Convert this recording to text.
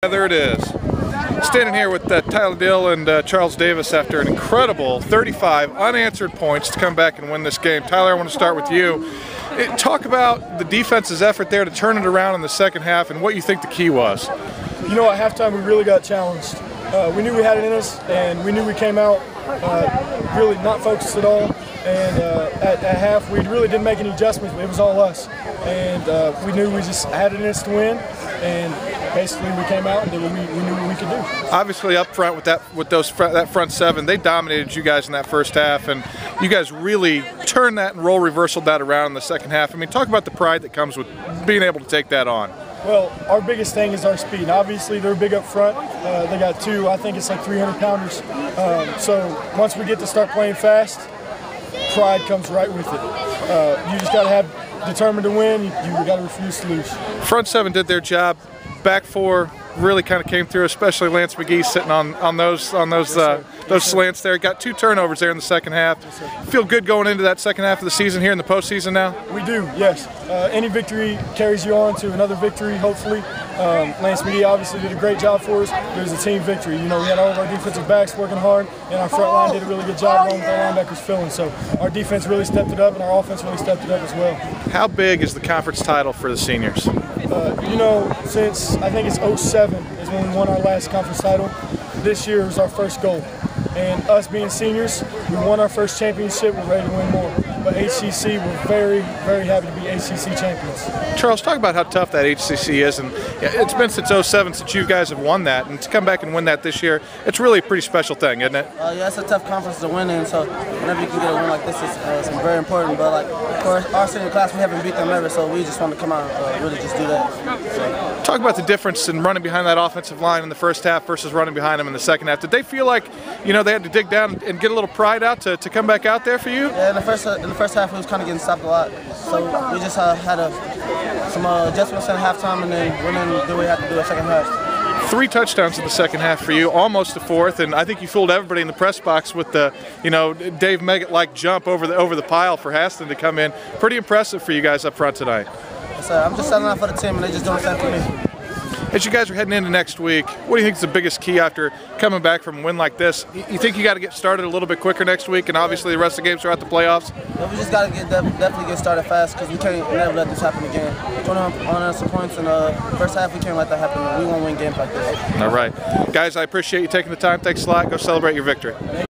There it is. Standing here with Tyler Dill and Charles Davis after an incredible 35 unanswered points to come back and win this game. Tyler, I want to start with you. Talk about the defense's effort there to turn it around in the second half and what you think the key was. You know, at halftime we really got challenged. We knew we had it in us, and we knew we came out really not focused at all. And at half, we really didn't make any adjustments. It was all us, and we knew we just had it in us to win. And basically, we came out and did what we knew what we could do. Obviously, up front with that front seven, they dominated you guys in that first half, and you guys really turned that and role reversaled that around in the second half. I mean, talk about the pride that comes with being able to take that on. Well, our biggest thing is our speed. Obviously, they're big up front. They got two, I think it's like 300-pounders. So once we get to start playing fast, pride comes right with it. You just got to have determined to win. You got to refuse to lose. Front seven did their job. Back four really kind of came through, especially Lance McGee sitting on those slants there. Got 2 turnovers there in the second half. Feel good going into that second half of the season here in the postseason now? We do, yes. Any victory carries you on to another victory, hopefully. Lance McGee obviously did a great job for us. It was a team victory. You know, we had all of our defensive backs working hard, and our front line did a really good job along with our linebackers filling. So our defense really stepped it up, and our offense really stepped it up as well. How big is the conference title for the seniors? You know, since I think it's 07 is when we won our last conference title. This year was our first goal. And us being seniors, we won our first championship. We're ready to win more. But HCC, we're very, very happy to be HCC champions. Charles, talk about how tough that HCC is. And it's been since 07 since you guys have won that. And to come back and win that this year, it's really a pretty special thing, isn't it? Yeah, it's a tough conference to win in. So whenever you can get a win like this, it's very important. But like for our senior class, we haven't beat them ever. So we just want to come out and really just do that. So. Talk about the difference in running behind that offensive line in the first half versus running behind them in the second half. Did they feel like, you know, they had to dig down and get a little pride out to come back out there for you? Yeah, in the first half, we was kind of getting stopped a lot. So we just had some adjustments in halftime, and then went in and did what we had to do in the second half. 3 touchdowns in the second half for you, almost a fourth, and I think you fooled everybody in the press box with the, you know, Dave Meggett-like jump over the pile for Haston to come in. Pretty impressive for you guys up front tonight. Yes, sir. I'm just selling out for the team, and they just doing the same for me. As you guys are heading into next week, what do you think is the biggest key after coming back from a win like this? You think you got to get started a little bit quicker next week, and obviously the rest of the games throughout the playoffs? Yeah, we just got to definitely get started fast, because we can't never let this happen again. 21 points in the first half, we can't let that happen. We won't win games like this. All right. Guys, I appreciate you taking the time. Thanks a lot. Go celebrate your victory.